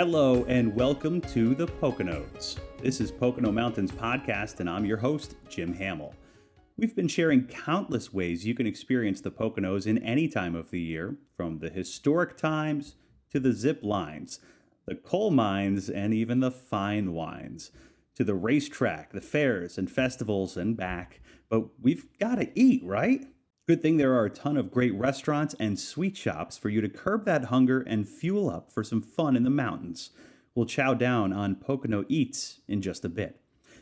Hello and welcome to the Poconos. This is Pocono Mountains Podcast and I'm your host, Jim Hamill. We've been sharing countless ways you can experience the Poconos in any time of the year, from the historic times to the zip lines, the coal mines, and even the fine wines, to the racetrack, the fairs and festivals and back. But we've got to eat, right? Good thing there are a ton of great restaurants and sweet shops for you to curb that hunger and fuel up for some fun in the mountains. We'll chow down on Pocono Eats in just a bit.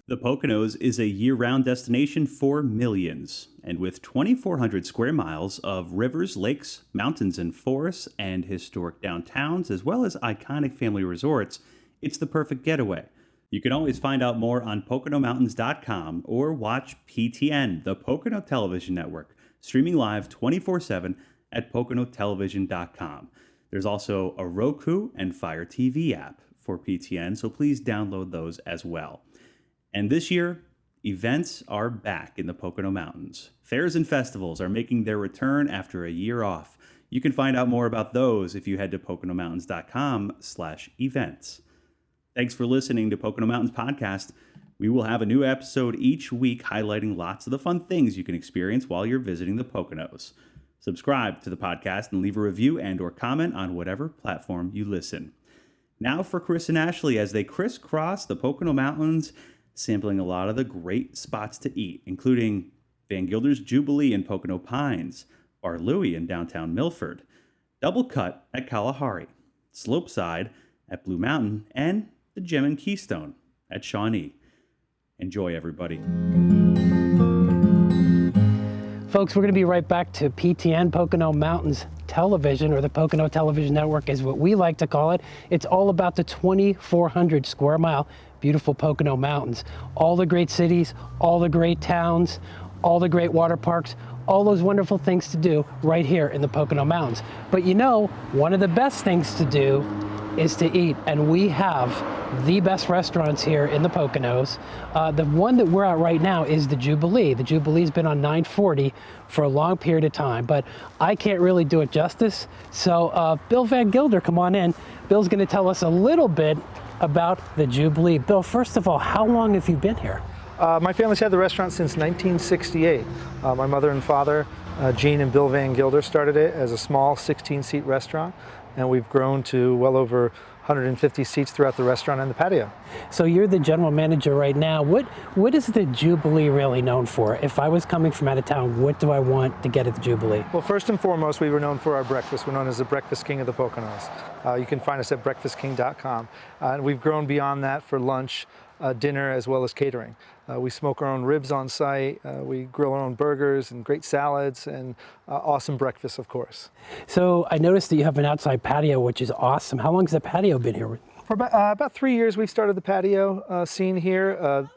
The Poconos is a year-round destination for millions, and with 2,400 square miles of rivers, lakes, mountains, and forests, and historic downtowns, as well as iconic family resorts, it's the perfect getaway. You can always find out more on PoconoMountains.com or watch PTN, the Pocono Television Network, streaming live 24/7 at PoconoTelevision.com. There's also a Roku and Fire TV app for PTN, so please download those as well. And this year, events are back in the Pocono Mountains. Fairs and festivals are making their return after a year off. You can find out more about those if you head to PoconoMountains.com/events. Thanks for listening to Pocono Mountains Podcast. We will have a new episode each week highlighting lots of the fun things you can experience while you're visiting the Poconos. Subscribe to the podcast and leave a review and or comment on whatever platform you listen. Now for Chris and Ashley as they crisscross the Pocono Mountains, sampling a lot of the great spots to eat, including Van Gilder's Jubilee in Pocono Pines, Bar Louie in downtown Milford, Double Cut at Kalahari, Slopeside at Blue Mountain, and the Gem and Keystone at Shawnee. Enjoy, everybody. Folks, we're going to be right back to PTN, Pocono Mountains Television, or the Pocono Television Network is what we like to call it. It's all about the 2,400 square mile beautiful Pocono Mountains. All the great cities, all the great towns, all the great water parks, all those wonderful things to do right here in the Pocono Mountains. But you know, one of the best things to do is to eat, and we have the best restaurants here in the Poconos. The one that we're at right now is the Jubilee. The Jubilee's been on 940 for a long period of time, but I can't really do it justice. So Bill Van Gilder, come on in. Bill's gonna tell us a little bit about the Jubilee. Bill, first of all, how long have you been here? My family's had the restaurant since 1968. My mother and father, Gene and Bill Van Gilder, started it as a small 16-seat restaurant, and we've grown to well over 150 seats throughout the restaurant and the patio. So you're the general manager right now. What is the Jubilee really known for? If I was coming from out of town, what do I want to get at the Jubilee? Well, first and foremost, we were known for our breakfast. We're known as the Breakfast King of the Poconos. You can find us at breakfastking.com. And we've grown beyond that for lunch, dinner, as well as catering. We smoke our own ribs on site, we grill our own burgers and great salads, and awesome breakfast, of course. So I noticed that you have an outside patio, which is awesome. How long has the patio been here? For about 3 years we've started the patio scene here.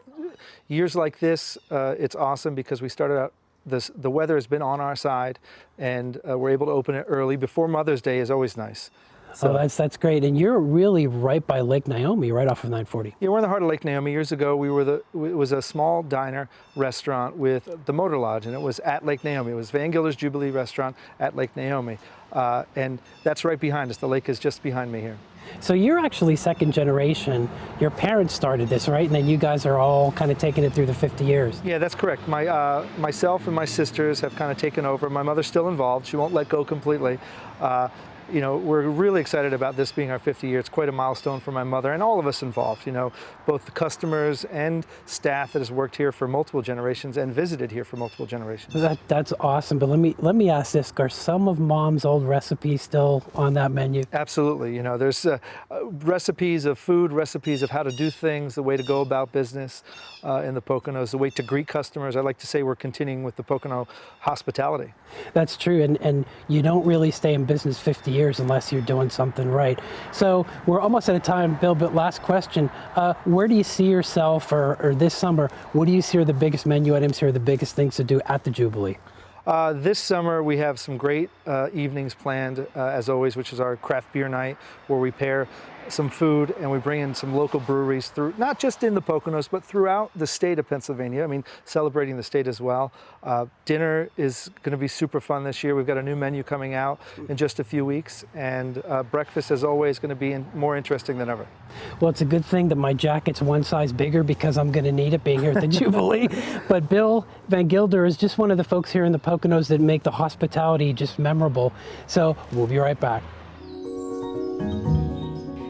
Years like this, it's awesome because we started out, the weather has been on our side, and we're able to open it early. Before Mother's Day is always nice. So that's great. And you're really right by Lake Naomi, right off of 940. Yeah, we're in the heart of Lake Naomi. Years ago, it was a small diner restaurant with the Motor Lodge, and it was at Lake Naomi. It was Van Gilder's Jubilee restaurant at Lake Naomi. And that's right behind us. The lake is just behind me here. So you're actually second generation. Your parents started this, right? And then you guys are all kind of taking it through the 50 years. Yeah, that's correct. Myself and my sisters have kind of taken over. My mother's still involved. She won't let go completely. You know, we're really excited about this being our 50th year. It's quite a milestone for my mother and all of us involved, you know, both the customers and staff that has worked here for multiple generations and visited here for multiple generations. That's awesome. But let me ask this, are some of Mom's old recipes still on that menu? Absolutely. You know, there's recipes of food, recipes of how to do things, the way to go about business in the Poconos, the way to greet customers. I like to say we're continuing with the Pocono hospitality. That's true. And you don't really stay in business 50 years unless you're doing something right. So we're almost out of time, Bill, but last question. Where do you see yourself, or this summer, what do you see are the biggest menu items here, the biggest things to do at the Jubilee? This summer we have some great evenings planned, as always, which is our craft beer night, where we pair some food, and we bring in some local breweries through, not just in the Poconos, but throughout the state of Pennsylvania. I mean, celebrating the state as well. Dinner is going to be super fun this year. We've got a new menu coming out in just a few weeks, and breakfast is always going to be more interesting than ever. Well, it's a good thing that my jacket's one size bigger because I'm going to need it being here at the Jubilee. But Bill Van Gilder is just one of the folks here in the Poconos that make the hospitality just memorable. So we'll be right back.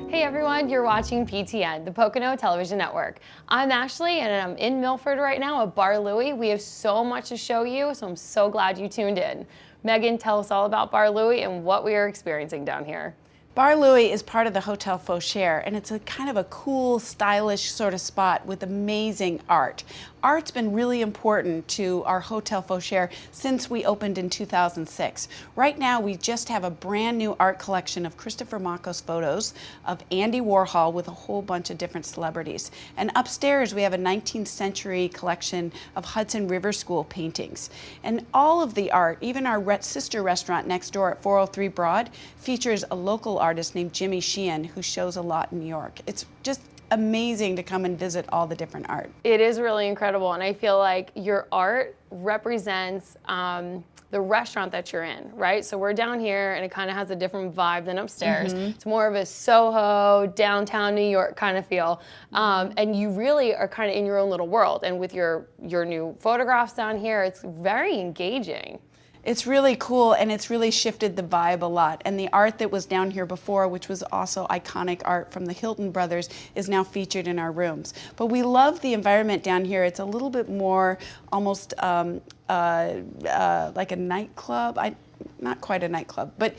Hey everyone, you're watching PTN, the Pocono Television Network. I'm Ashley and I'm in Milford right now at Bar Louie. We have so much to show you, so I'm so glad you tuned in. Megan, tell us all about Bar Louie and what we are experiencing down here. Bar Louie is part of the Hotel Fauchère, and it's a kind of a cool, stylish sort of spot with amazing art. Art's been really important to our Hotel Fauchère since we opened in 2006. Right now, we just have a brand new art collection of Christopher Makos photos of Andy Warhol with a whole bunch of different celebrities. And upstairs, we have a 19th century collection of Hudson River School paintings. And all of the art, even our sister restaurant next door at 403 Broad, features a local artist named Jimmy Sheehan who shows a lot in New York. It's just amazing to come and visit all the different art. It is really incredible, and I feel like your art represents the restaurant that you're in, right? So we're down here and it kind of has a different vibe than upstairs. It's more of a Soho, downtown New York kind of feel. And you really are kind of in your own little world. And with your new photographs down here, it's very engaging. It's really cool, and it's really shifted the vibe a lot. And the art that was down here before, which was also iconic art from the Hilton brothers, is now featured in our rooms. But we love the environment down here. It's a little bit more almost like a nightclub. Not quite a nightclub, but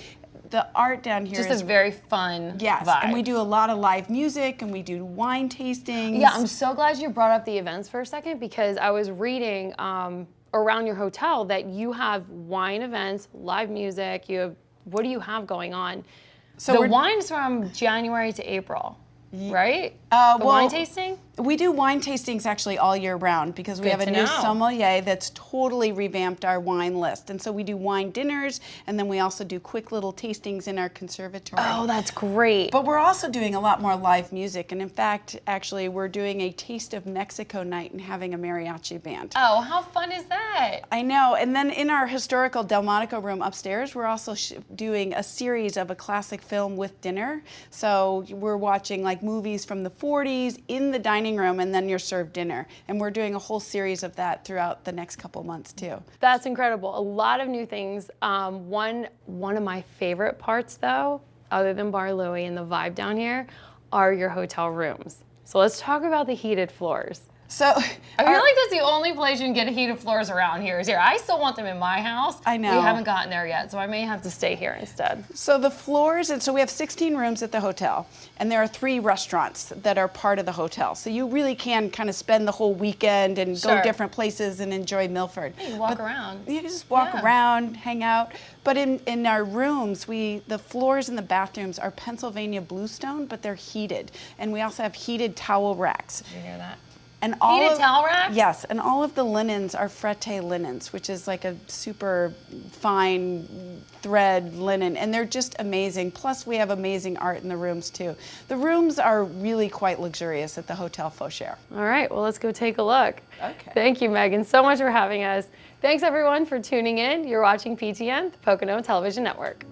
the art down here just is a very fun vibe. And we do a lot of live music, and we do wine tastings. Yeah, I'm so glad you brought up the events for a second, because I was reading around your hotel that you have wine events, live music. What do you have going on? So the wine's from January to April, right? The wine tasting? We do wine tastings actually all year round because we have a new sommelier that's totally revamped our wine list. And so we do wine dinners, and then we also do quick little tastings in our conservatory. Oh, that's great. But we're also doing a lot more live music. And in fact, actually, we're doing a Taste of Mexico night and having a mariachi band. Oh, how fun is that? I know. And then in our historical Delmonico room upstairs, we're also doing a series of a classic film with dinner. So we're watching like movies from the 40s in the dining room, and then you're served dinner. And we're doing a whole series of that throughout the next couple months too. That's incredible. A lot of new things. One of my favorite parts though, other than Bar Louie and the vibe down here, are your hotel rooms. So let's talk about the heated floors. So I feel like that's the only place you can get heated floors around here is here. I still want them in my house. I know. We haven't gotten there yet, so I may have to stay here instead. So the floors, and so we have 16 rooms at the hotel, and there are 3 restaurants that are part of the hotel. So you really can kind of spend the whole weekend and go different places and enjoy Milford. You can walk around. You can just walk around, hang out. But in our rooms, the floors in the bathrooms are Pennsylvania bluestone, but they're heated. And we also have heated towel racks. Did you hear that? And heated towel racks? Yes, and all of the linens are frette linens, which is like a super fine thread linen, and they're just amazing. Plus, we have amazing art in the rooms too. The rooms are really quite luxurious at the Hotel Fauchère. All right, well, let's go take a look. Okay. Thank you, Megan, so much for having us. Thanks, everyone, for tuning in. You're watching PTN, the Pocono Television Network.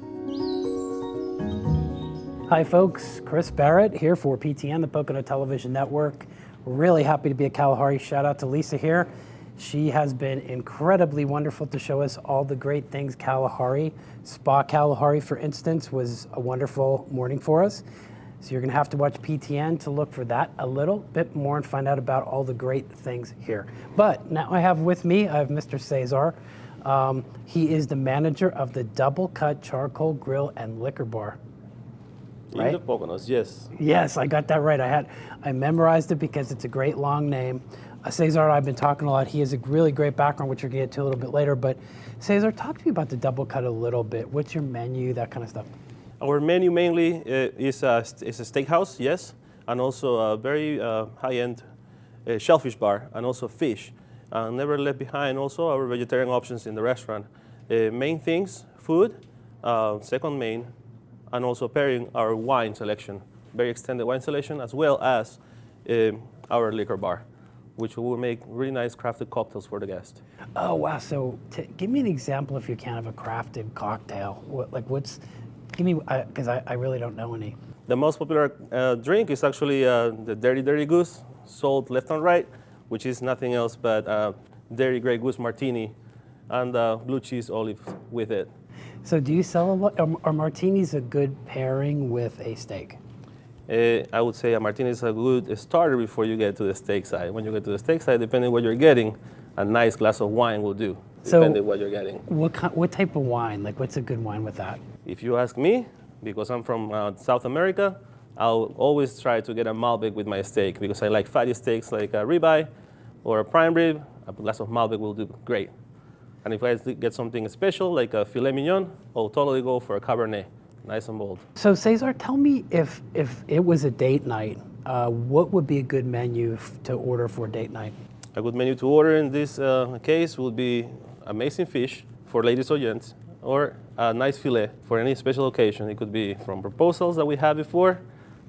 Hi, folks. Chris Barrett here for PTN, the Pocono Television Network. We're really happy to be at Kalahari. Shout out to Lisa here. She has been incredibly wonderful to show us all the great things Kalahari. Spa Kalahari, for instance, was a wonderful morning for us. So you're going to have to watch PTN to look for that a little bit more and find out about all the great things here. But now I have with me, I have Mr. Cesar. He is the manager of the Double Cut Charcoal Grill and Liquor Bar. Right? In the Poconos, yes. Yes, I got that right. I memorized it because it's a great long name. Cesar and I have been talking a lot. He has a really great background, which we'll get to a little bit later. But Cesar, talk to me about the Double Cut a little bit. What's your menu, that kind of stuff? Our menu mainly is a steakhouse, yes, and also a very high-end shellfish bar, and also fish. Never left behind also our vegetarian options in the restaurant. Main things, food, second main, and also pairing our wine selection very extended wine selection, as well as our liquor bar, which will make really nice crafted cocktails for the guest. Oh, wow. So give me an example, if you can, of a crafted cocktail. Give me, because I really don't know any. The most popular drink is actually the Dirty Goose, sold left and right, which is nothing else but Dirty Grey Goose Martini and blue cheese olive with it. So do you sell a lot? Are martinis a good pairing with a steak? I would say a martini is a good starter before you get to the steak side. When you get to the steak side, depending what you're getting, a nice glass of wine will do, depending what you're getting. What type of wine? Like, what's a good wine with that? If you ask me, because I'm from South America, I'll always try to get a Malbec with my steak because I like fatty steaks like a ribeye or a prime rib. A glass of Malbec will do great. And if I get something special like a filet mignon, I'll totally go for a Cabernet, nice and bold. So Cesar, tell me if it was a date night, what would be a good menu to order for date night? A good menu to order in this case would be amazing fish for ladies or gents, or a nice filet for any special occasion. It could be from proposals that we had before,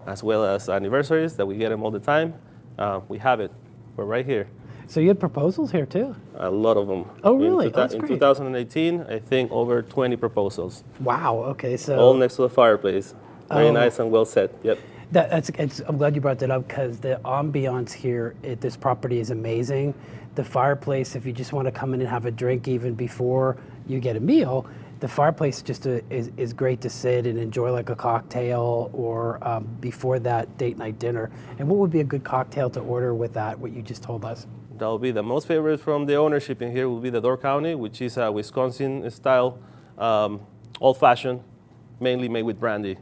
as well as anniversaries that we get them all the time. We have it. We're right here. So you had proposals here too? A lot of them. Oh, really? In 2018, I think over 20 proposals. Wow. Okay. So all next to the fireplace. Very nice and well set. Yep. I'm glad you brought that up because the ambiance here at this property is amazing. The fireplace, if you just want to come in and have a drink even before you get a meal, the fireplace just is great to sit and enjoy like a cocktail or before that date night dinner. And what would be a good cocktail to order with that, what you just told us? That will be the most favorite from the ownership in here will be the Door County, which is a Wisconsin-style old-fashioned, mainly made with brandy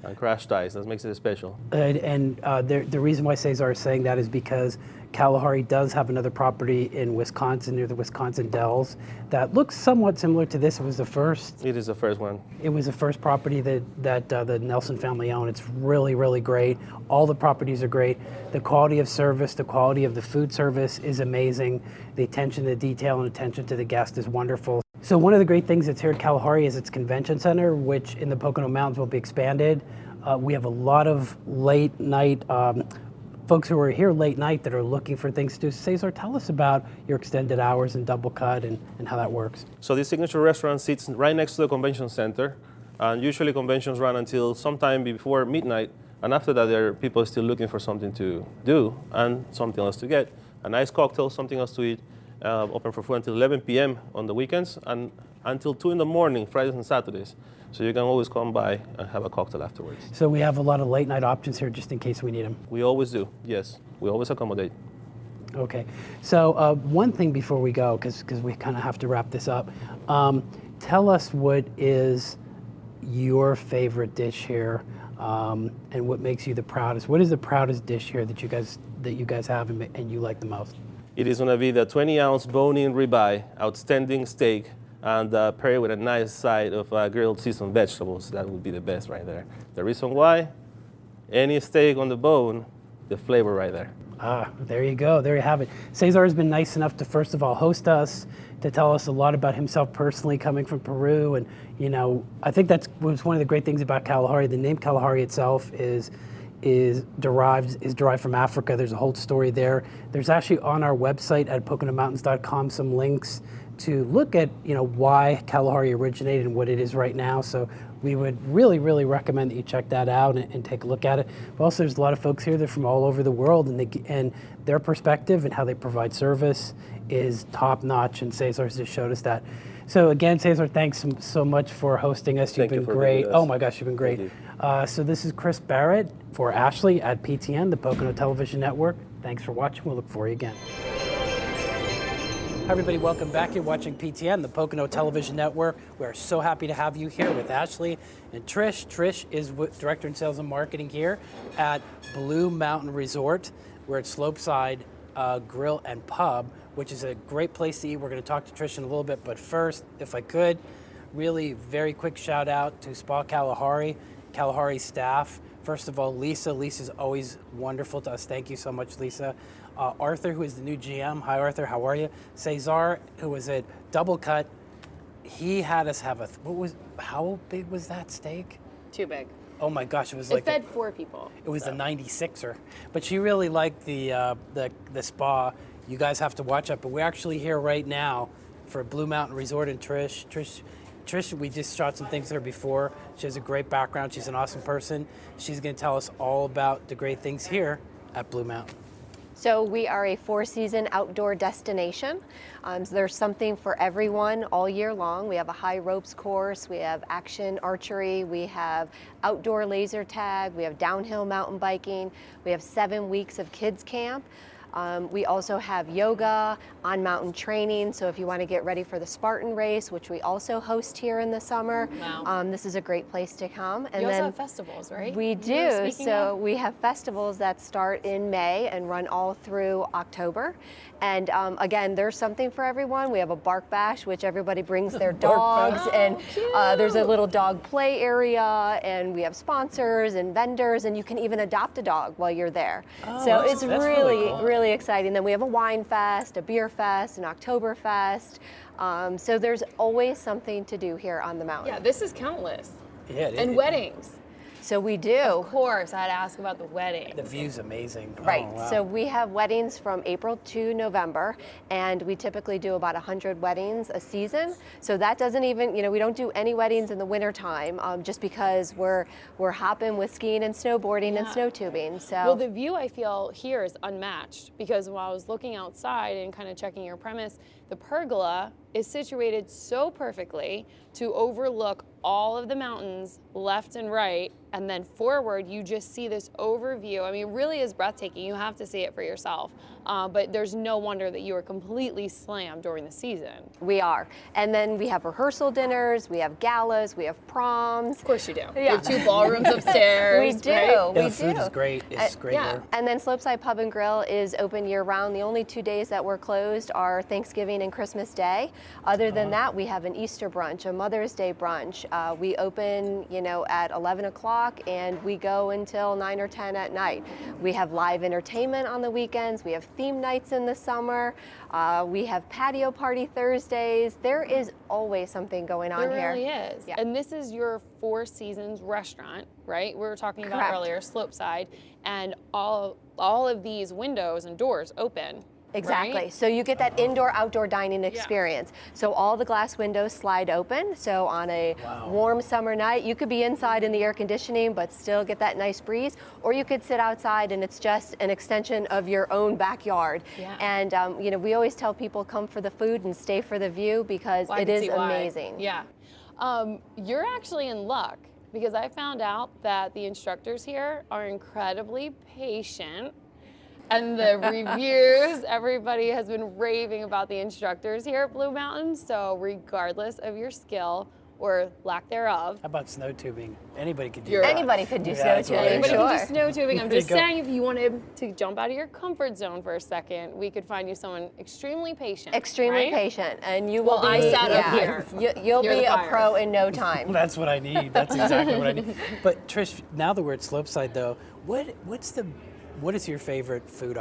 and crushed ice. That makes it special. And the reason why Cesar is saying that is because Kalahari does have another property in Wisconsin near the Wisconsin Dells that looks somewhat similar to this. It was the first. It is the first one. It was the first property that the Nelson family owned. It's really, really great. All the properties are great. The quality of service, the quality of the food service is amazing. The attention to detail and attention to the guest is wonderful. So one of the great things that's here at Kalahari is its convention center, which in the Pocono Mountains will be expanded. We have a lot of late night folks who are here late night that are looking for things to do. Cesar, tell us about your extended hours and double cut and how that works. So this signature restaurant sits right next to the convention center. And usually conventions run until sometime before midnight. And after that, there are people still looking for something to do and something else to get. A nice cocktail, something else to eat. Open for food until 11 p.m. on the weekends and until 2 in the morning, Fridays and Saturdays. So you can always come by and have a cocktail afterwards. So we have a lot of late night options here just in case we need them. We always do, yes. We always accommodate. Okay. So one thing before we go, because we kind of have to wrap this up, tell us what is your favorite dish here and what makes you the proudest. What is the proudest dish here that you guys have and you like the most? It is going to be the 20-ounce bone-in ribeye, outstanding steak, and pair it with a nice side of grilled seasoned vegetables. That would be the best right there. The reason why, any steak on the bone, the flavor right there. Ah, there you go. There you have it. Cesar has been nice enough to, first of all, host us, to tell us a lot about himself personally coming from Peru. And, you know, I think that's was one of the great things about Kalahari. The name Kalahari itself is derived from Africa. There's a whole story there. There's actually on our website at poconomountains.com some links to look at, you know, why Kalahari originated and what it is right now. So we would really, really recommend that you check that out and take a look at it. But also there's a lot of folks here that are from all over the world and their perspective and how they provide service is top notch, and Cesar's just showed us that. So again, Cesar, thanks so much for hosting us. You've been great. Oh my gosh, you've been great. So this is Chris Barrett for Ashley at PTN, the Pocono Television Network. Thanks for watching. We'll look for you again. Hi everybody, welcome back. You're watching PTN, the Pocono Television Network. We're so happy to have you here with Ashley and Trish. Trish is Director in Sales and Marketing here at Blue Mountain Resort. We're at Slopeside Grill and Pub, which is a great place to eat. We're going to talk to Trish in a little bit, but first, if I could, really very quick shout out to Spa Kalahari, Kalahari staff. First of all, Lisa. Lisa's always wonderful to us. Thank you so much, Lisa. Arthur, who is the new GM. Hi, Arthur. How are you? Cesar, who was at Double Cut. He had us have how big was that steak? Too big. oh my gosh, it was It like fed 4 people. it was a 96er. But she really liked the spa. You guys have to watch it. But we're actually here right now for Blue Mountain Resort and Trish, we just shot some things with her before. She has a great background. She's an awesome person. She's going to tell us all about the great things here at Blue Mountain. So we are a 4-season outdoor destination. So there's something for everyone all year long. We have a high ropes course, we have action archery, we have outdoor laser tag, we have downhill mountain biking, we have 7 weeks of kids camp. We also have yoga, on-mountain training, so if you want to get ready for the Spartan race, which we also host here in the summer, this is a great place to come. And You also then have festivals, right? we You were do. speaking So of? we have festivals that start in May and run all through October. And again, there's something for everyone. We have a bark bash, which everybody brings their dogs, and there's a little dog play area, and we have sponsors and vendors, and you can even adopt a dog while you're there. So it's that's really, cool. really exciting. Then we have a wine fest, a beer fest, an Oktoberfest. So there's always something to do here on the mountain. Yeah, this is countless. Yeah, And weddings. So we do. Of course, I had to ask about the wedding. The view's amazing. Right. Oh, wow. So we have weddings from April to November, and we typically do about 100 weddings a season. So that doesn't even, we don't do any weddings in the wintertime, just because we're hopping with skiing and snowboarding and snow tubing. So Well, the view I feel here is unmatched because while I was looking outside and kind of checking your premise, the pergola is situated so perfectly to overlook all of the mountains left and right, and then forward you just see this overview. I mean, it really is breathtaking. You have to see it for yourself. But there's no wonder that you are completely slammed during the season. we are. And then we have rehearsal dinners, we have galas, we have proms. Of course you do. Yeah. You have 2 ballrooms upstairs. We do. Right? Yeah, We the food do. is great. It's great yeah. here. And then Slopeside Pub and Grill is open year-round. The only 2 days that we're closed are Thanksgiving and Christmas Day. Other than that, we have an Easter brunch, a Mother's Day brunch. We open, at 11 o'clock, and we go until 9 or 10 at night. We have live entertainment on the weekends. We have theme nights in the summer. We have patio party Thursdays. There is always something going on There here. really is. Yeah. And this is your 4 Seasons restaurant, right? We were talking about Correct. earlier, Slopeside, and all of these windows and doors open. Exactly. right? So you get that indoor-outdoor dining experience. So all the glass windows slide open. So on a warm summer night, you could be inside in the air conditioning, but still get that nice breeze. Or you could sit outside, and it's just an extension of your own backyard. Yeah. And we always tell people come for the food and stay for the view because Well, I it can is see why. amazing. Yeah. You're actually in luck because I found out that the instructors here are incredibly patient. And the reviews, everybody has been raving about the instructors here at Blue Mountain. So regardless of your skill or lack thereof, How about snow tubing? Anybody could do You're- that. Anybody could do Yeah, snow that's what I tubing, think. anybody sure. can do snow tubing. I'm There you just go. saying, if you wanted to jump out of your comfort zone for a second, we could find you someone extremely patient. Extremely right? patient, and you will Well, I be. sat up here. You'll Near be the a fire. pro in no time. That's what I need. That's exactly what I need. But Trish, now that we're at Slopeside, though, what is your favorite food?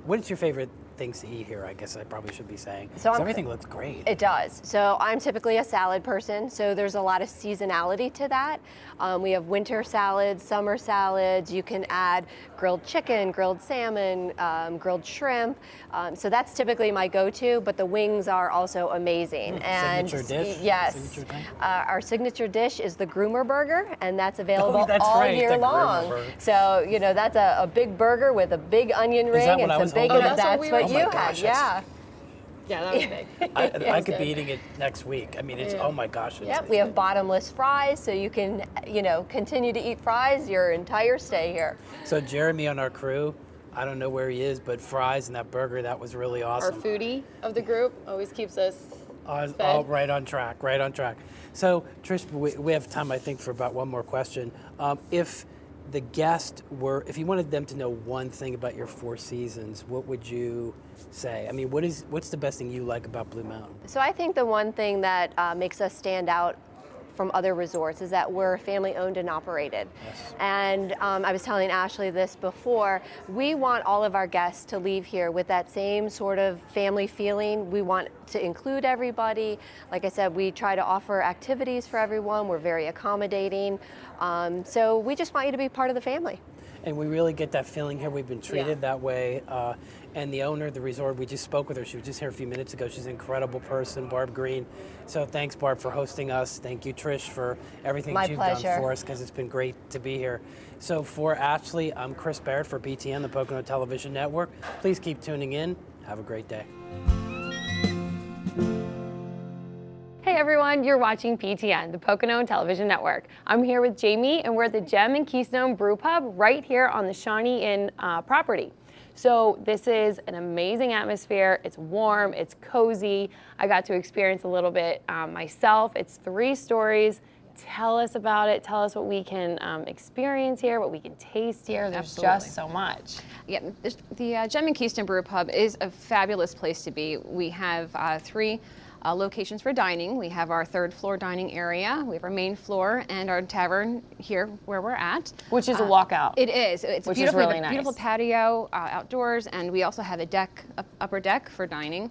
What is your favorite things to eat here? I guess I probably should be saying. So 'Cause I'm- everything looks great. It does. So I'm typically a salad person, so there's a lot of seasonality to that. We have winter salads, summer salads. You can add grilled chicken, grilled salmon, grilled shrimp. So that's typically my go-to, but the wings are also amazing. And Signature dish? yes, Signature thing? our signature dish is the Groomer Burger, and that's available that's all right, year the Groomer long. Burger. So that's a big burger with a big onion ring that what and I some was bacon. holding? Oh, that's what we were- what Oh you my had, gosh, yeah. that's- Yeah, that was big. I could be eating it next week. I mean, it's oh my gosh. It's, Yep, we have bottomless fries, so you can, continue to eat fries your entire stay here. So Jeremy on our crew, I don't know where he is, but fries and that burger, that was really Our awesome. foodie of the group always keeps us All fed. right on track, right on track. So Trish, we have time, I think, for about one more question. If the guest if you wanted them to know one thing about your 4 seasons, what would you say? I mean, what's the best thing you like about Blue Mountain? So I think the one thing that makes us stand out from other resorts is that we're family owned and operated. Yes. And I was telling Ashley this before, we want all of our guests to leave here with that same sort of family feeling. We want to include everybody. Like I said, we try to offer activities for everyone. We're very accommodating. So we just want you to be part of the family. And we really get that feeling here. We've been treated that way. And the owner of the resort, we just spoke with her. She was just here a few minutes ago. She's an incredible person, Barb Green. So thanks, Barb, for hosting us. Thank you, Trish, for everything that you've done for us, because it's been great to be here. So for Ashley, I'm Chris Barrett for PTN, the Pocono Television Network. Please keep tuning in. Have a great day. Hey everyone, you're watching PTN, the Pocono Television Network. I'm here with Jamie, and we're at the Gem and Keystone Brew Pub right here on the Shawnee Inn property. So this is an amazing atmosphere. It's warm, it's cozy. I got to experience a little bit myself. It's 3 stories. Tell us about it. Tell us what we can experience here, what we can taste here. There's just so much. Yeah, the Gem and Keystone Brew Pub is a fabulous place to be. We have 3 locations for dining. We have our 3rd floor dining area, we have our main floor, and our tavern here where we're at. Which is a walkout. It is. It's which beautiful, is really nice. Beautiful patio outdoors, and we also have a deck, upper deck for dining.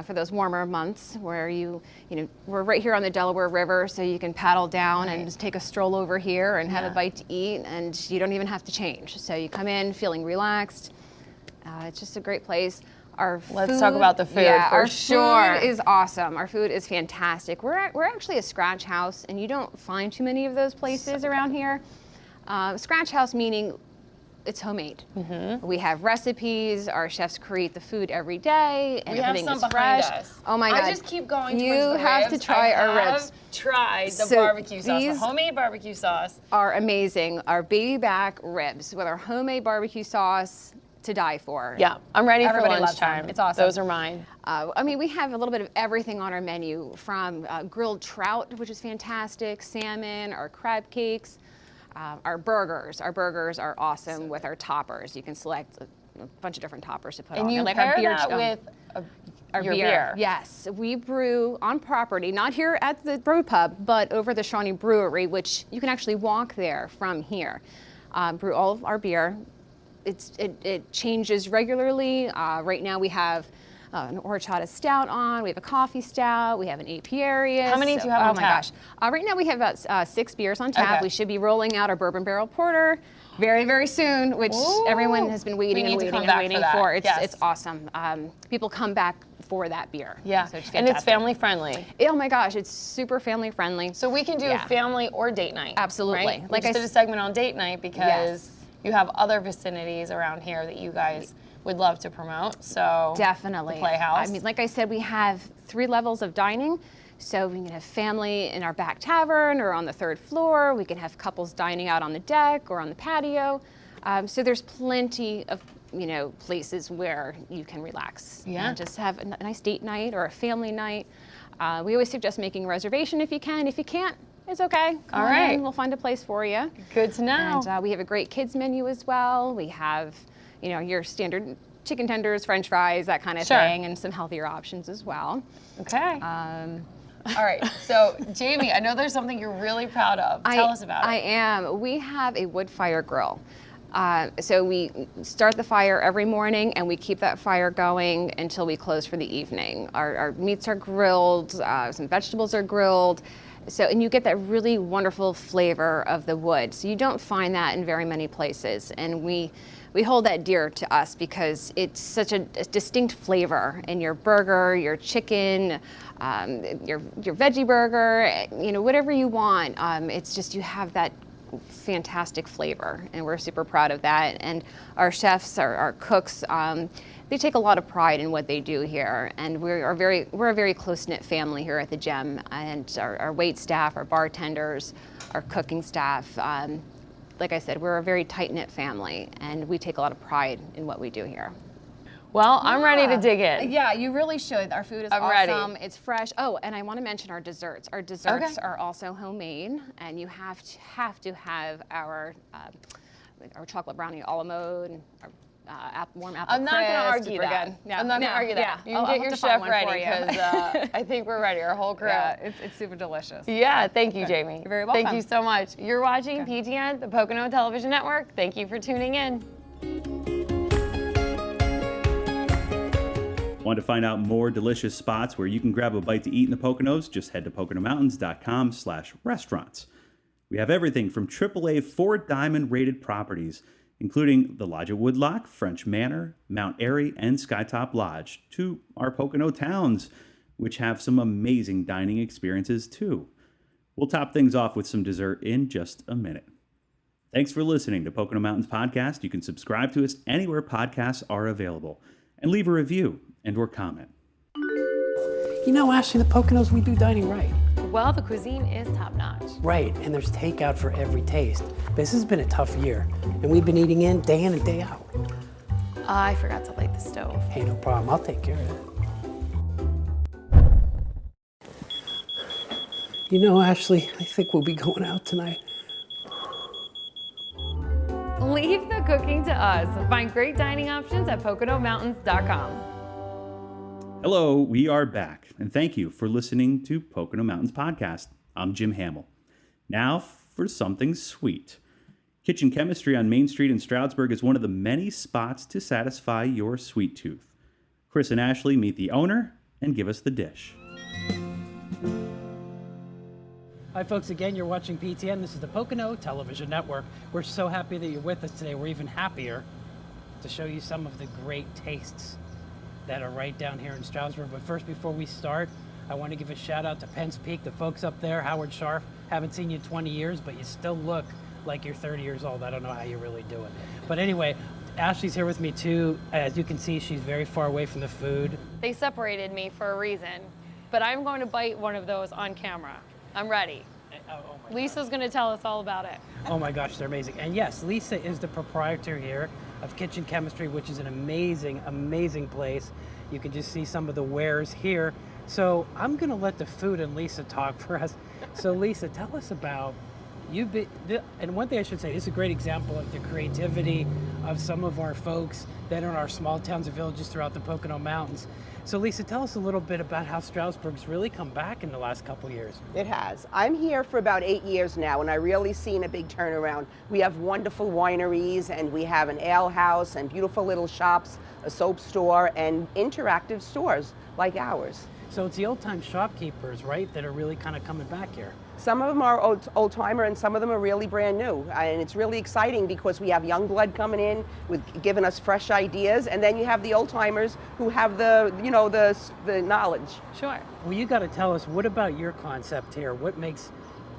For those warmer months where you know, we're right here on the Delaware River, so you can paddle down and just take a stroll over here and have a bite to eat, and you don't even have to change. So you come in feeling relaxed. It's just a great place. Let's talk about the food. Yeah, for our sure. food is awesome. Our food is fantastic. We're actually a scratch house, and you don't find too many of those places around here. Scratch house meaning it's homemade. We have recipes. Our chefs create the food every day, and we have everything some is behind fresh. us. Oh my God! I just keep going. You towards the have ribs. to try our I ribs. have tried the So barbecue sauce, the these homemade barbecue sauce. Are amazing. Our baby back ribs with our homemade barbecue sauce to die for. Yeah, I'm ready Everybody for loves them. lunchtime. It's awesome. Those are mine. I mean, we have a little bit of everything on our menu, from grilled trout, which is fantastic, salmon, our crab cakes, our burgers. Our burgers are awesome with our toppers. You can select a bunch of different toppers to put on. And you like pair our beer, that with our your beer. beer. Yes, we brew on property, not here at the brew pub, but over the Shawnee Brewery, which you can actually walk there from here. Brew all of our beer. It changes regularly. Right now we have an horchata stout on, we have a coffee stout, we have an apiarius. How many do you have on Oh my tap? gosh. Right now we have about 6 beers on tap. Okay. We should be rolling out our bourbon barrel porter very, very soon, which everyone has been waiting We and need to waiting come and back waiting for that. for. Yes. It's awesome. People come back for that beer. Yeah, So it's and it's fantastic. family friendly. Oh my gosh, it's super family friendly. So we can do Yeah. family or date night. Absolutely. Right? We Like just I did a segment on date night because Yes. you have other vicinities around here that you guys would love to promote. So Definitely. the Playhouse. I mean, like I said, we have 3 levels of dining. So we can have family in our back tavern or on the 3rd floor. We can have couples dining out on the deck or on the patio. So there's plenty of places where you can relax and just have a nice date night or a family night. We always suggest making a reservation if you can. If you can't, it's okay. Come on in, we'll find a place for you. Good to know. And we have a great kids menu as well. We have, your standard chicken tenders, French fries, that kind of thing, and some healthier options as well. Okay. All right. So, Jamie, I know there's something you're really proud of. Tell us about it. I am. We have a wood fire grill. So we start the fire every morning, and we keep that fire going until we close for the evening. Our meats are grilled, some vegetables are grilled. So, and you get that really wonderful flavor of the wood. So you don't find that in very many places. And we hold that dear to us because it's such a distinct flavor in your burger, your chicken, your veggie burger, whatever you want. It's just, you have that fantastic flavor, and we're super proud of that. And our chefs, our cooks, they take a lot of pride in what they do here, and we're a very close-knit family here at the Gem. And our wait staff, our bartenders, our cooking staff, like I said, we're a very tight-knit family, and we take a lot of pride in what we do here. Well, I'm ready to dig in. Yeah, you really should. Our food is I'm awesome. ready. It's fresh. Oh, and I want to mention our desserts. Our desserts are also homemade, and you have to have our chocolate brownie a la mode, and our warm apple I'm not going to crisp, argue super that. good. Yeah. I'm not going to argue that. You can I'll get have your to find chef one ready for you. because I think we're ready, our whole crew. Yeah, it's super delicious. Yeah, thank you, Jamie. You're very welcome. Thank you so much. You're watching PTN, the Pocono Television Network. Thank you for tuning in. Want to find out more delicious spots where you can grab a bite to eat in the Poconos? Just head to PoconoMountains.com/restaurants. We have everything from AAA 4-diamond rated properties, including the Lodge at Woodlock, French Manor, Mount Airy, and Skytop Lodge, to our Pocono towns, which have some amazing dining experiences too. We'll top things off with some dessert in just a minute. Thanks for listening to Pocono Mountains Podcast. You can subscribe to us anywhere podcasts are available, and leave a review and/or comment. You know, Ashley, the Poconos, we do dining right. Well, the cuisine is top notch. Right, and there's takeout for every taste. This has been a tough year, and we've been eating in and day out. I forgot to light the stove. Hey, no problem. I'll take care of it. You know, Ashley, I think we'll be going out tonight. Leave the cooking to us. Find great dining options at PoconoMountains.com. Hello, we are back, and thank you for listening to Pocono Mountains Podcast. I'm Jim Hamill. Now for something sweet. Kitchen Chemistry on Main Street in Stroudsburg is one of the many spots to satisfy your sweet tooth. Chris and Ashley meet the owner and give us the dish. Hi, folks. Again, you're watching PTN. This is the Pocono Television Network. We're so happy that you're with us today. We're even happier to show you some of the great tastes that are right down here in Stroudsburg. But first, before we start, I want to give a shout out to Penn's Peak, the folks up there. Howard Scharf, haven't seen you in 20 years, but you still look like you're 30 years old. I don't know how you're really doing. But anyway, Ashley's here with me too. As you can see, she's very far away from the food. They separated me for a reason, but I'm going to bite one of those on camera. I'm ready. Lisa's going to tell us all about it. Oh my gosh, they're amazing. And yes, Lisa is the proprietor here of Kitchen Chemistry, which is an amazing, amazing place. You can just see some of the wares here. So I'm going to let the food and Lisa talk for us. So Lisa, tell us about and one thing I should say, this is a great example of the creativity of some of our folks that are in our small towns and villages throughout the Pocono Mountains. So Lisa, tell us a little bit about how Stroudsburg's really come back in the last couple years. It has. I'm here for about 8 years now, and I really seen a big turnaround. We have wonderful wineries, and we have an ale house, and beautiful little shops, a soap store, and interactive stores like ours. So it's the old-time shopkeepers, right, that are really kind of coming back here. Some of them are old-timer, and some of them are really brand new. And it's really exciting because we have young blood coming in, with giving us fresh ideas, and then you have the old-timers who have the knowledge. Sure. Well, you got to tell us, what about your concept here? What makes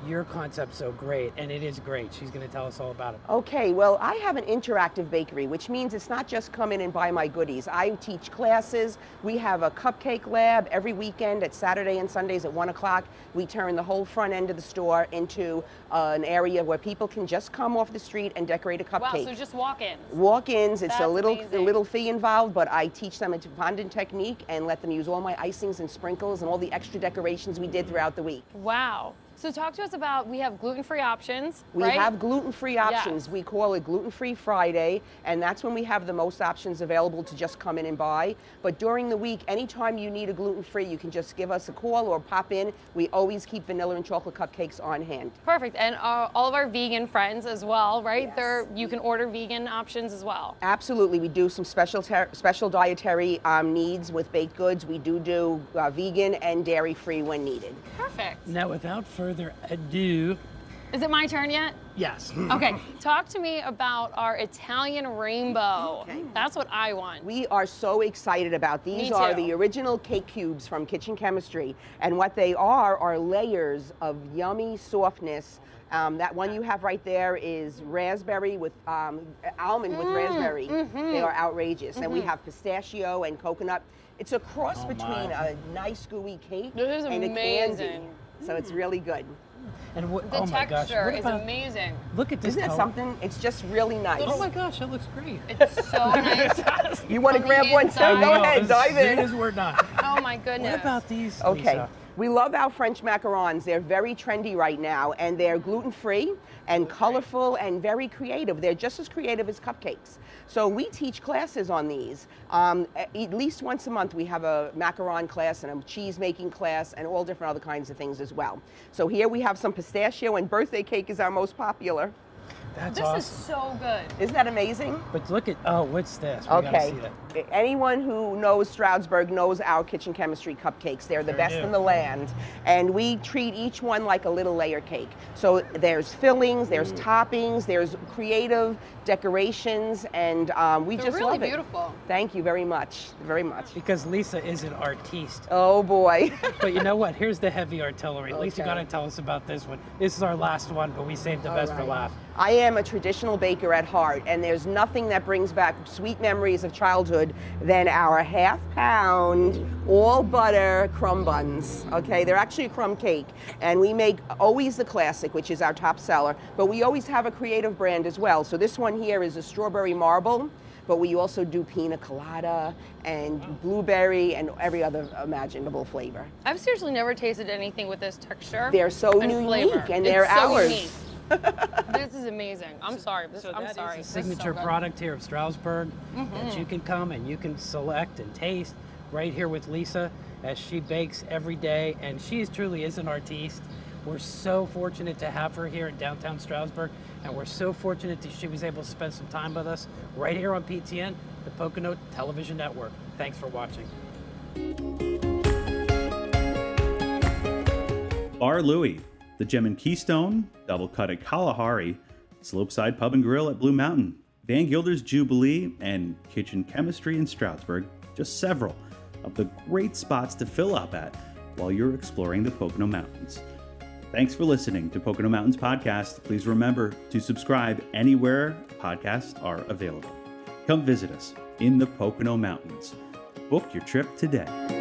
your concept so great? And it is great. She's going to tell us all about it. Okay, well, I have an interactive bakery, which means it's not just come in and buy my goodies. I teach classes. We have a cupcake lab every weekend at Saturday and Sundays at 1 o'clock. We turn the whole front end of the store into an area where people can just come off the street and decorate a cupcake. Wow, so just walk-ins. Walk-ins, it's That's a amazing. little fee involved, but I teach them a fondant technique and let them use all my icings and sprinkles and all the extra decorations we did throughout the week. Wow. So talk to us about, we have gluten-free options, We right? have gluten-free options. Yes. We call it Gluten-Free Friday, and that's when we have the most options available to just come in and buy. But during the week, anytime you need a gluten-free, you can just give us a call or pop in. We always keep vanilla and chocolate cupcakes on hand. Perfect. And all of our vegan friends as well, right? Yes. You can order vegan options as well. Absolutely. We do some special dietary needs with baked goods. We do vegan and dairy-free when needed. Perfect. Now, without further ado, Is it my turn yet? yes. Okay. Talk to me about our Italian rainbow. Okay. That's what I want. We are so excited about these. Me Are too. the original cake cubes from Kitchen Chemistry, and what they are layers of yummy softness. That one you have right there is raspberry with almond with raspberry. They are outrageous. And we have pistachio and coconut. It's a cross between a nice gooey cake This is and a amazing. candy. So it's really good. And what, The oh my gosh, texture what is about, amazing. look at this Isn't it color. something? It's just really nice. Oh my gosh, that looks great. It's so nice. You want to On the grab one too? inside. Go I know, ahead, as dive soon in. as we're done. Oh my goodness. What about these, Okay. Lisa? We love our French macarons. They're very trendy right now, and they're gluten-free and colorful and very creative. They're just as creative as cupcakes. So we teach classes on these. At least once a month we have a macaron class and a cheese making class and all different other kinds of things as well. So here we have some pistachio, and birthday cake is our most popular. That's This awesome. is so good. Isn't that amazing? But look at, oh, what's this? We gotta Okay. see that. Anyone who knows Stroudsburg knows our kitchen chemistry cupcakes. They're the best do. in the land. And we treat each one like a little layer cake. So there's fillings, there's toppings, there's creative decorations, and we They're just really love it. beautiful. Thank you very much, very much. Because Lisa is an artiste. Oh boy. But you know what? Here's the heavy artillery. Lisa Okay. got to tell us about this one. This is our last one, but we saved the best for last. I am a traditional baker at heart, and there's nothing that brings back sweet memories of childhood than our half-pound, all-butter crumb buns. Okay, they're actually a crumb cake, and we make always the classic, which is our top seller, but we always have a creative brand as well. So this one here is a strawberry marble, but we also do pina colada and blueberry and every other imaginable flavor. I've seriously never tasted anything with this texture. They're so and unique, flavor. and It's they're so ours. unique. This is amazing. I'm sorry. I'm That sorry. is a This is so signature good. product here of Stroudsburg that you can come and you can select and taste right here with Lisa as she bakes every day, and she truly is an artiste. We're so fortunate to have her here in downtown Stroudsburg, and we're so fortunate that she was able to spend some time with us right here on PTN, the Pocono Television Network. Thanks for watching. Bar Louie, the Gem and Keystone, Double Cut at Kalahari, Slopeside Pub and Grill at Blue Mountain, Van Gilder's Jubilee, and Kitchen Chemistry in Stroudsburg, just several of the great spots to fill up at while you're exploring the Pocono Mountains. Thanks for listening to Pocono Mountains Podcast. Please remember to subscribe anywhere podcasts are available. Come visit us in the Pocono Mountains. Book your trip today.